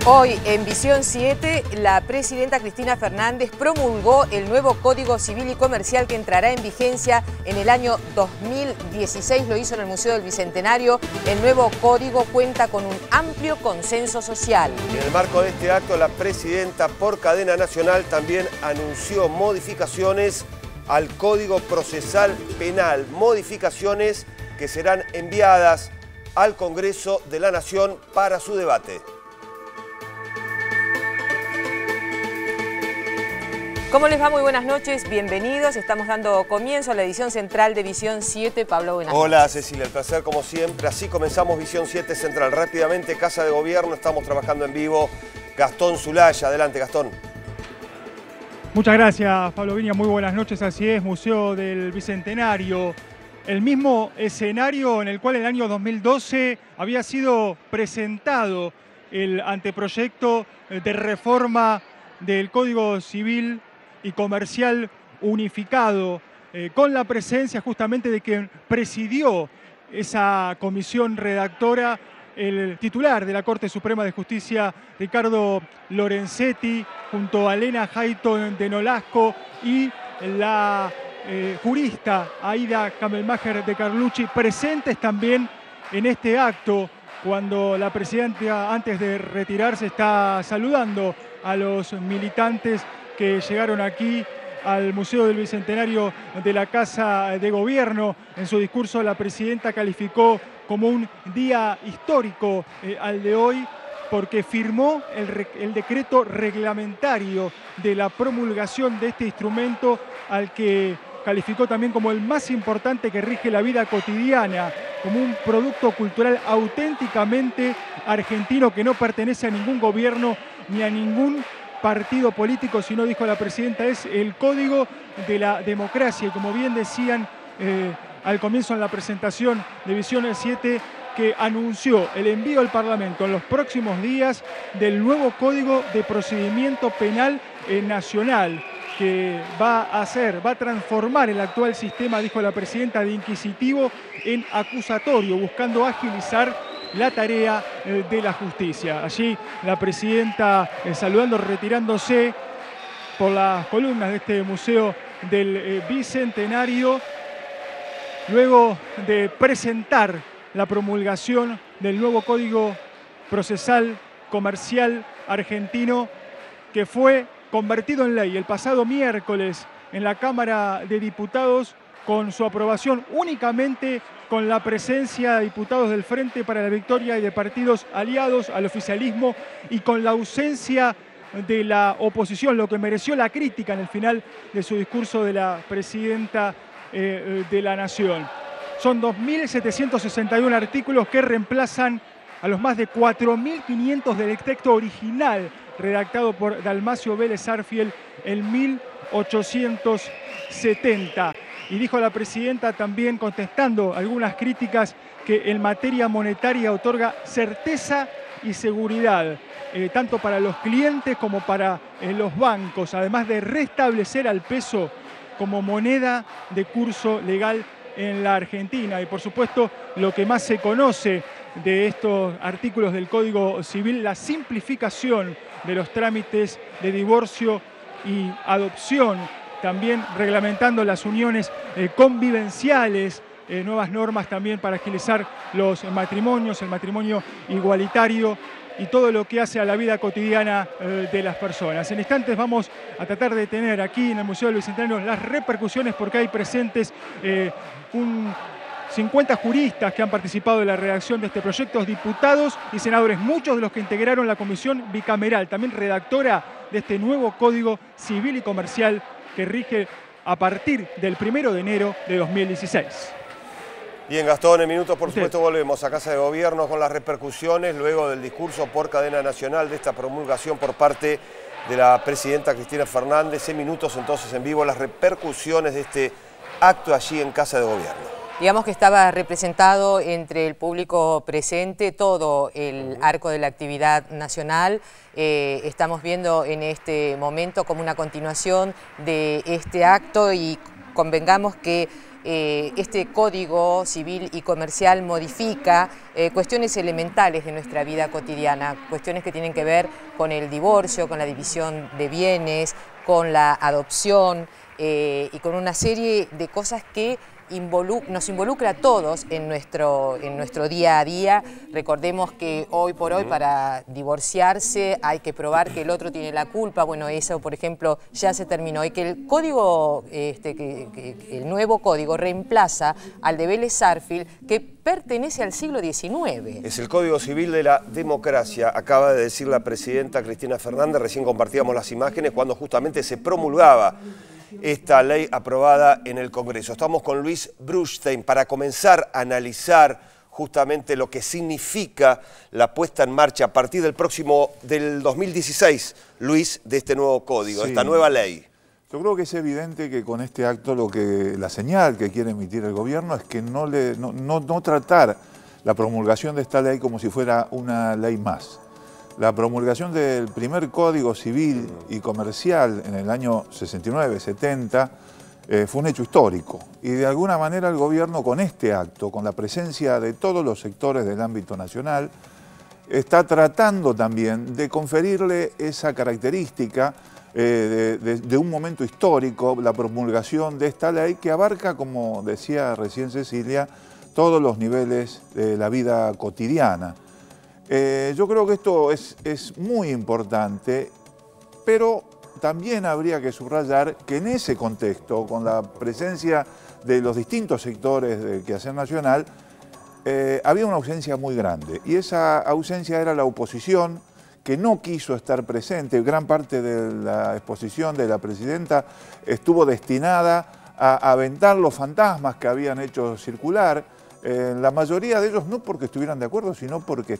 Hoy en Visión 7, la presidenta Cristina Fernández promulgó el nuevo Código Civil y Comercial que entrará en vigencia en el año 2016. Lo hizo en el Museo del Bicentenario. El nuevo código cuenta con un amplio consenso social. En el marco de este acto, la presidenta por cadena nacional también anunció modificaciones al Código Procesal Penal. Modificaciones que serán enviadas al Congreso de la Nación para su debate. ¿Cómo les va? Muy buenas noches, bienvenidos. Estamos dando comienzo a la edición central de Visión 7. Pablo, buenas noches. Hola Cecilia, el placer como siempre. Así comenzamos Visión 7 Central. Rápidamente, Casa de Gobierno, estamos trabajando en vivo. Gastón Zulaya, adelante Gastón. Muchas gracias Pablo Viña, muy buenas noches. Así es, Museo del Bicentenario. El mismo escenario en el cual en el año 2012 había sido presentado el anteproyecto de reforma del Código Civil y Comercial unificado, con la presencia justamente de quien presidió esa comisión redactora, el titular de la Corte Suprema de Justicia, Ricardo Lorenzetti, junto a Elena Hayton de Nolasco y la jurista Aida Kamelmacher de Carlucci, presentes también en este acto, cuando la presidenta, antes de retirarse, está saludando a los militantes que llegaron aquí al Museo del Bicentenario de la Casa de Gobierno. En su discurso, la presidenta calificó como un día histórico al de hoy, porque firmó el decreto reglamentario de la promulgación de este instrumento, al que calificó también como el más importante que rige la vida cotidiana, como un producto cultural auténticamente argentino que no pertenece a ningún gobierno ni a ningún partido político, sino, dijo la presidenta, es el código de la democracia. Y como bien decían al comienzo en la presentación de Visión 7, que anunció el envío al Parlamento en los próximos días del nuevo Código de Procedimiento Penal Nacional, que va a transformar el actual sistema, dijo la presidenta, de inquisitivo en acusatorio, buscando agilizar la tarea de la justicia. Allí la presidenta saludando, retirándose por las columnas de este Museo del Bicentenario, luego de presentar la promulgación del nuevo Código Procesal Comercial argentino, que fue convertido en ley el pasado miércoles en la Cámara de Diputados, con su aprobación únicamente con la presencia de diputados del Frente para la Victoria y de partidos aliados al oficialismo, y con la ausencia de la oposición, lo que mereció la crítica en el final de su discurso de la presidenta de la Nación. Son 2.761 artículos que reemplazan a los más de 4.500 del texto original redactado por Dalmacio Vélez Arfiel en 1870. Y dijo la presidenta también, contestando algunas críticas, que en materia monetaria otorga certeza y seguridad, tanto para los clientes como para los bancos, además de restablecer al peso como moneda de curso legal en la Argentina. Y por supuesto, lo que más se conoce de estos artículos del Código Civil, la simplificación de los trámites de divorcio y adopción, también reglamentando las uniones convivenciales, nuevas normas también para agilizar los matrimonios, el matrimonio igualitario y todo lo que hace a la vida cotidiana de las personas. En instantes vamos a tratar de tener aquí en el Museo del Bicentenario las repercusiones, porque hay presentes 50 juristas que han participado de la redacción de este proyecto, diputados y senadores, muchos de los que integraron la comisión bicameral, también redactora de este nuevo Código Civil y Comercial que rige a partir del 1 de enero de 2016. Bien, Gastón, en minutos por supuesto volvemos a Casa de Gobierno con las repercusiones luego del discurso por cadena nacional de esta promulgación por parte de la presidenta Cristina Fernández. En minutos entonces en vivo las repercusiones de este acto allí en Casa de Gobierno. Digamos que estaba representado entre el público presente todo el arco de la actividad nacional. Estamos viendo en este momento como una continuación de este acto, y convengamos que este Código Civil y Comercial modifica cuestiones elementales de nuestra vida cotidiana, cuestiones que tienen que ver con el divorcio, con la división de bienes, con la adopción y con una serie de cosas que nos involucra a todos en nuestro día a día. Recordemos que hoy por hoy para divorciarse hay que probar que el otro tiene la culpa. Bueno, eso por ejemplo ya se terminó y que el código, el nuevo código reemplaza al de Vélez Sarsfield, que pertenece al siglo XIX. Es el Código Civil de la Democracia, acaba de decir la presidenta Cristina Fernández. Recién compartíamos las imágenes cuando justamente se promulgaba esta ley aprobada en el Congreso. Estamos con Luis Brustein para comenzar a analizar justamente lo que significa la puesta en marcha a partir del 2016, Luis, de este nuevo código, sí, esta nueva ley. Yo creo que es evidente que con este acto la señal que quiere emitir el gobierno es que no tratar la promulgación de esta ley como si fuera una ley más. La promulgación del primer Código Civil y Comercial en el año 69-70 fue un hecho histórico y de alguna manera el gobierno con este acto, con la presencia de todos los sectores del ámbito nacional, está tratando también de conferirle esa característica de un momento histórico, la promulgación de esta ley que abarca, como decía recién Cecilia, todos los niveles de la vida cotidiana. Yo creo que esto es muy importante, pero también habría que subrayar que en ese contexto, con la presencia de los distintos sectores del quehacer nacional, había una ausencia muy grande. Y esa ausencia era la oposición, que no quiso estar presente. Gran parte de la exposición de la presidenta estuvo destinada a aventar los fantasmas que habían hecho circular. La mayoría de ellos no porque estuvieran de acuerdo, sino porque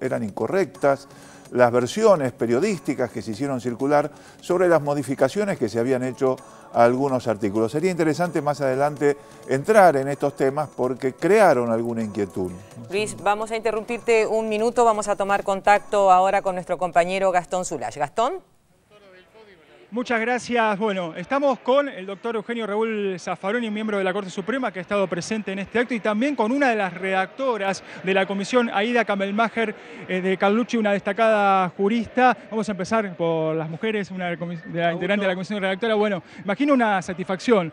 eran incorrectas las versiones periodísticas que se hicieron circular sobre las modificaciones que se habían hecho a algunos artículos. Sería interesante más adelante entrar en estos temas porque crearon alguna inquietud. Luis, vamos a interrumpirte un minuto, vamos a tomar contacto ahora con nuestro compañero Gastón Zulay. ¿Gastón? Muchas gracias. Bueno, estamos con el doctor Eugenio Raúl Zaffaroni, miembro de la Corte Suprema, que ha estado presente en este acto, y también con una de las redactoras de la comisión, Aida Kamelmacher de Carlucci, una destacada jurista. Vamos a empezar por las mujeres, una de la integrante de la comisión redactora. Bueno, imagino una satisfacción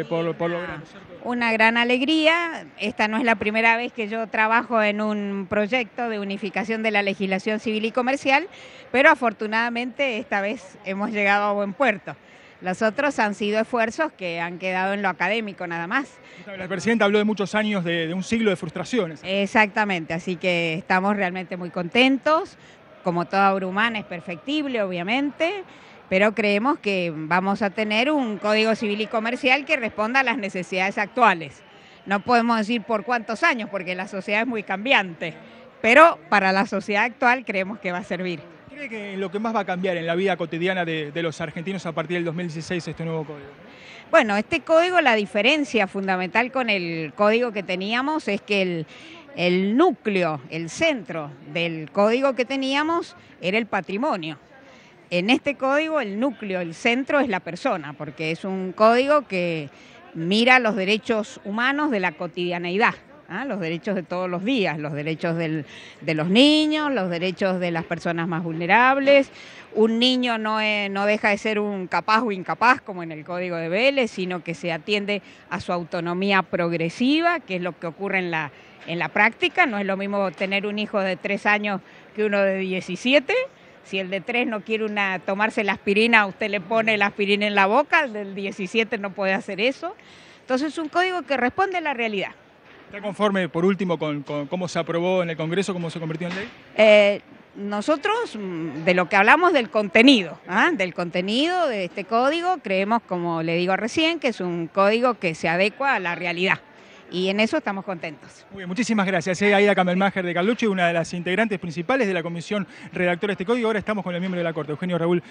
por lograr. Una gran alegría. Esta no es la primera vez que yo trabajo en un proyecto de unificación de la legislación civil y comercial, pero afortunadamente esta vez hemos llegado a buen puerto. Los otros han sido esfuerzos que han quedado en lo académico nada más. La presidenta habló de muchos años, de un siglo de frustraciones. Exactamente, así que estamos realmente muy contentos. Como toda obra humana es perfectible, obviamente, pero creemos que vamos a tener un Código Civil y Comercial que responda a las necesidades actuales. No podemos decir por cuántos años, porque la sociedad es muy cambiante, pero para la sociedad actual creemos que va a servir. ¿Cree que lo que más va a cambiar en la vida cotidiana de los argentinos a partir del 2016 este nuevo código? Bueno, este código, la diferencia fundamental con el código que teníamos es que el núcleo, el centro del código que teníamos era el patrimonio. En este código el núcleo, el centro es la persona, porque es un código que mira los derechos humanos de la cotidianeidad. Los derechos de todos los días, los derechos de los niños, los derechos de las personas más vulnerables. Un niño no deja de ser un capaz o incapaz, como en el Código de Vélez, sino que se atiende a su autonomía progresiva, que es lo que ocurre en la práctica. No es lo mismo tener un hijo de 3 años que uno de 17. Si el de 3 no quiere tomarse la aspirina, usted le pone la aspirina en la boca, el del 17 no puede hacer eso. Entonces es un código que responde a la realidad. ¿Está conforme, por último, con cómo se aprobó en el Congreso, cómo se convirtió en ley? Nosotros, de lo que hablamos del contenido de este código, creemos, como le digo recién, que es un código que se adecua a la realidad. Y en eso estamos contentos. Muy bien, muchísimas gracias. Aida Kamelmacher de Carlucci, una de las integrantes principales de la comisión redactora de este código. Ahora estamos con el miembro de la Corte, Eugenio Raúl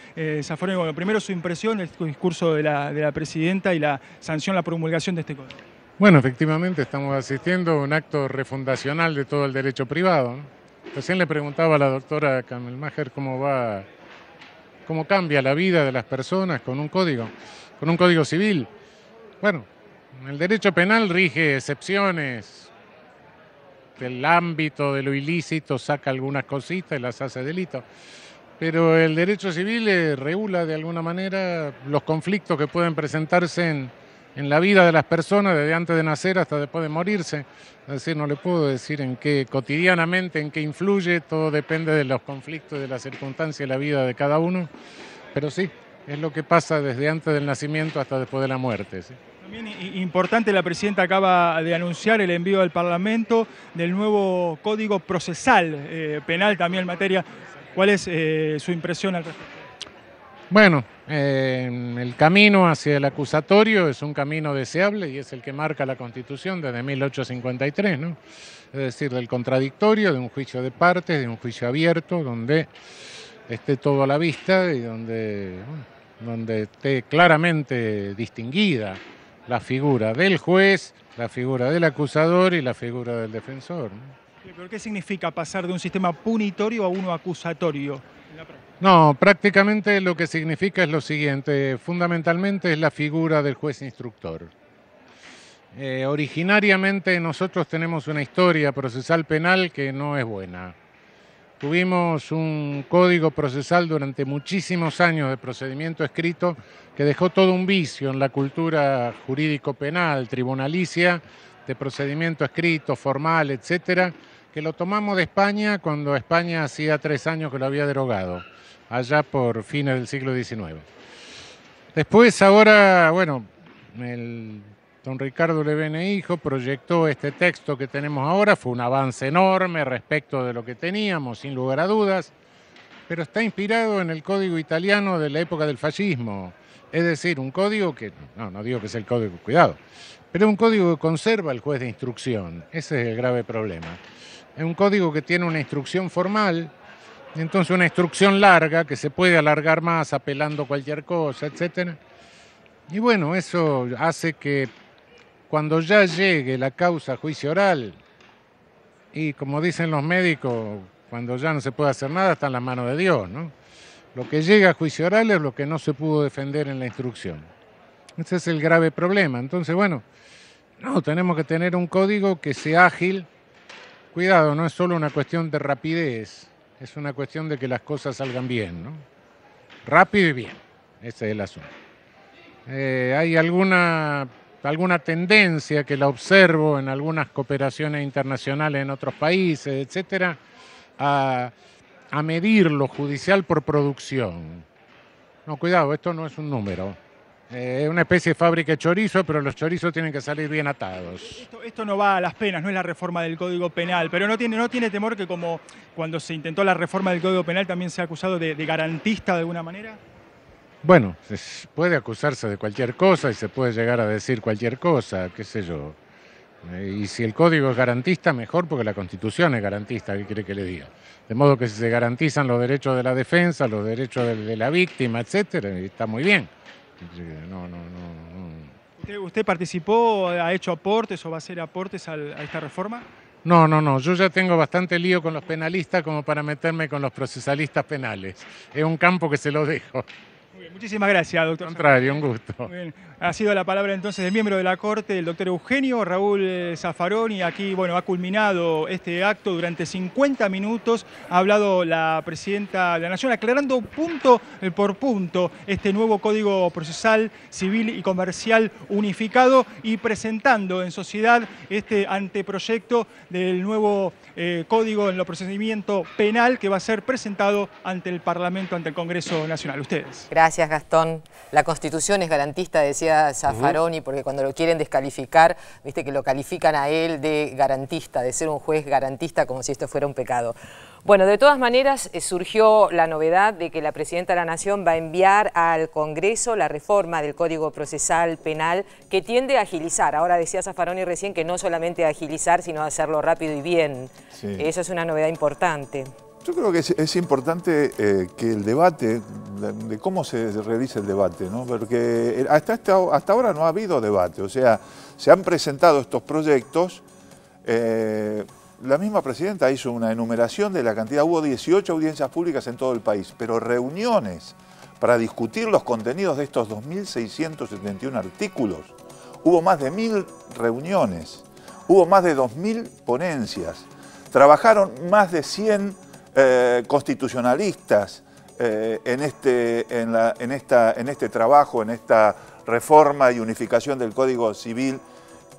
Zaffaroni. Bueno, primero su impresión del discurso de la presidenta y la sanción, la promulgación de este código. Bueno, efectivamente estamos asistiendo a un acto refundacional de todo el derecho privado, ¿no? Recién le preguntaba a la doctora Kamelmacher cómo cambia la vida de las personas con un código civil. Bueno, El derecho penal rige excepciones del ámbito de lo ilícito, saca algunas cositas y las hace delito. Pero el derecho civil regula de alguna manera los conflictos que pueden presentarse en la vida de las personas desde antes de nacer hasta después de morirse. Es decir, no le puedo decir en qué cotidianamente, en qué influye, todo depende de los conflictos, de las circunstancias de la vida de cada uno, pero sí, es lo que pasa desde antes del nacimiento hasta después de la muerte. ¿Sí? También importante, la presidenta acaba de anunciar el envío al Parlamento del nuevo Código Procesal Penal también en materia. ¿Cuál es su impresión al respecto? Bueno, el camino hacia el acusatorio es un camino deseable y es el que marca la Constitución desde 1853, ¿no? Es decir, del contradictorio, de un juicio de partes, de un juicio abierto, donde esté todo a la vista y donde esté claramente distinguida la figura del juez, la figura del acusador y la figura del defensor, ¿no? ¿Pero qué significa pasar de un sistema punitorio a uno acusatorio? No, prácticamente lo que significa es lo siguiente, fundamentalmente es la figura del juez instructor. Originariamente nosotros tenemos una historia procesal penal que no es buena. Tuvimos un código procesal durante muchísimos años de procedimiento escrito que dejó todo un vicio en la cultura jurídico-penal, tribunalicia, de procedimiento escrito, formal, etcétera, que lo tomamos de España cuando España hacía 3 años que lo había derogado, allá por fines del siglo XIX. Después, ahora, bueno, el don Ricardo Levene Hijo proyectó este texto que tenemos ahora, fue un avance enorme respecto de lo que teníamos, sin lugar a dudas, pero está inspirado en el código italiano de la época del fascismo, es decir, un código que, no digo que sea el código, cuidado, pero es un código que conserva el juez de instrucción, ese es el grave problema. Es un código que tiene una instrucción formal, y entonces una instrucción larga que se puede alargar más apelando cualquier cosa, etc. Y bueno, eso hace que cuando ya llegue la causa a juicio oral, y como dicen los médicos, cuando ya no se puede hacer nada, está en las manos de Dios, ¿no? Lo que llega a juicio oral es lo que no se pudo defender en la instrucción. Ese es el grave problema. Entonces, bueno, no, tenemos que tener un código que sea ágil. Cuidado, no es solo una cuestión de rapidez, es una cuestión de que las cosas salgan bien, ¿no? Rápido y bien, ese es el asunto. Hay alguna tendencia que la observo en algunas cooperaciones internacionales en otros países, etcétera, a medir lo judicial por producción. No, cuidado, esto no es un número. Es una especie de fábrica de chorizo, pero los chorizos tienen que salir bien atados. Esto no va a las penas, no es la reforma del Código Penal, pero no tiene temor que como cuando se intentó la reforma del Código Penal también sea acusado de garantista de alguna manera. Bueno, puede acusarse de cualquier cosa y se puede llegar a decir cualquier cosa, qué sé yo. Y si el código es garantista, mejor, porque la Constitución es garantista, ¿qué quiere que le diga? De modo que si se garantizan los derechos de la defensa, los derechos de la víctima, etcétera, está muy bien. No. ¿Usted participó, ha hecho aportes o va a hacer aportes a esta reforma? No. Yo ya tengo bastante lío con los penalistas como para meterme con los procesalistas penales. Es un campo que se lo dejo. Muy bien, muchísimas gracias, doctor. Al contrario, un gusto. Muy bien. Ha sido la palabra entonces del miembro de la Corte, el doctor Eugenio Raúl Zaffaroni. Aquí, bueno, ha culminado este acto durante 50 minutos. Ha hablado la presidenta de la Nación aclarando punto por punto este nuevo Código Procesal Civil y Comercial unificado y presentando en sociedad este anteproyecto del nuevo Código en lo procedimiento penal que va a ser presentado ante el Parlamento, ante el Congreso Nacional. Ustedes. Gracias, Gastón. La Constitución es garantista, decía Zaffaroni, porque cuando lo quieren descalificar, viste que lo califican a él de garantista, de ser un juez garantista, como si esto fuera un pecado. Bueno, de todas maneras, surgió la novedad de que la Presidenta de la Nación va a enviar al Congreso la reforma del Código Procesal Penal que tiende a agilizar. Ahora decía Zaffaroni recién que no solamente a agilizar, sino a hacerlo rápido y bien. Sí. Eso es una novedad importante. Yo creo que es importante que el debate, de cómo se realiza el debate, ¿no? Porque hasta ahora no ha habido debate, o sea, se han presentado estos proyectos, la misma presidenta hizo una enumeración de la cantidad, hubo 18 audiencias públicas en todo el país, pero reuniones para discutir los contenidos de estos 2.671 artículos, hubo más de 1000 reuniones, hubo más de 2000 ponencias, trabajaron más de 100 constitucionalistas en este trabajo, en esta reforma y unificación del Código Civil.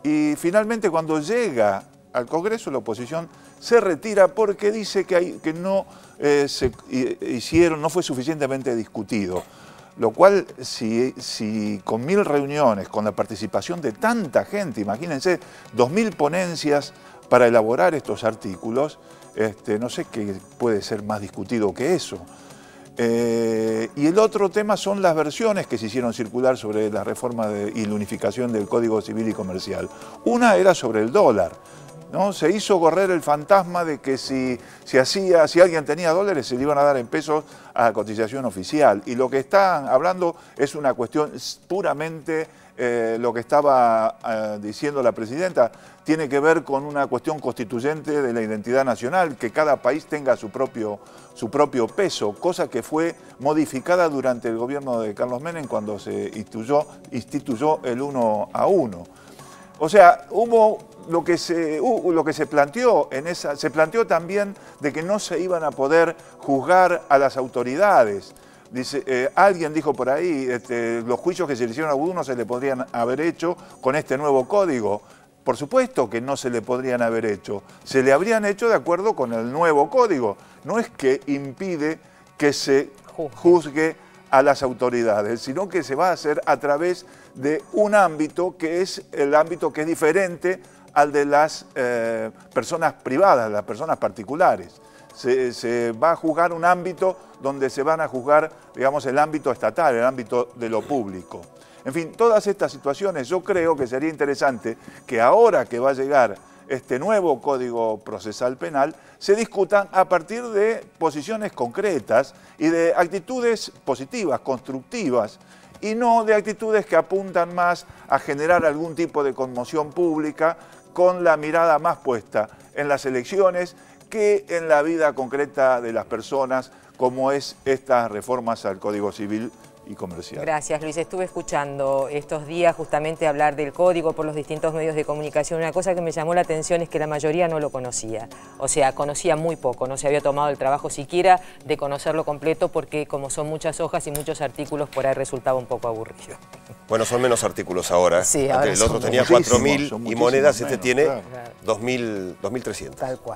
Y finalmente, cuando llega al Congreso, la oposición se retira porque dice que no no fue suficientemente discutido. Lo cual, si con 1000 reuniones, con la participación de tanta gente, imagínense, 2000 ponencias para elaborar estos artículos, no sé qué puede ser más discutido que eso. Y el otro tema son las versiones que se hicieron circular sobre la reforma y la unificación del Código Civil y Comercial. Una era sobre el dólar, ¿no? Se hizo correr el fantasma de que si alguien tenía dólares se le iban a dar en pesos a la cotización oficial. Y lo que están hablando es una cuestión puramente, lo que estaba diciendo la presidenta, tiene que ver con una cuestión constituyente de la identidad nacional, que cada país tenga su propio peso, cosa que fue modificada durante el gobierno de Carlos Menem cuando se instituyó el 1 a 1. O sea, hubo lo que se planteó se planteó también de que no se iban a poder juzgar a las autoridades. Dice, alguien dijo por ahí, los juicios que se le hicieron a algunos se le podrían haber hecho con este nuevo código. Por supuesto que no se le podrían haber hecho. Se le habrían hecho de acuerdo con el nuevo código. No es que impide que se juzgue a las autoridades, sino que se va a hacer a través de un ámbito que es el ámbito que es diferente al de las personas privadas, las personas particulares. Se va a juzgar un ámbito donde se van a juzgar, digamos, el ámbito estatal, el ámbito de lo público. En fin, todas estas situaciones yo creo que sería interesante que ahora que va a llegar este nuevo Código Procesal Penal se discutan a partir de posiciones concretas y de actitudes positivas, constructivas, y no de actitudes que apuntan más a generar algún tipo de conmoción pública con la mirada más puesta en las elecciones que en la vida concreta de las personas, como es estas reformas al Código Civil y Comercial. Gracias, Luis. Estuve escuchando estos días justamente hablar del código por los distintos medios de comunicación. Una cosa que me llamó la atención es que la mayoría no lo conocía. O sea, conocía muy poco, no se había tomado el trabajo siquiera de conocerlo completo porque como son muchas hojas y muchos artículos, por ahí resultaba un poco aburrido. Bueno, son menos artículos ahora. Sí, ahora el otro tenía 4000 y monedas, este tiene 2300. Tal cual.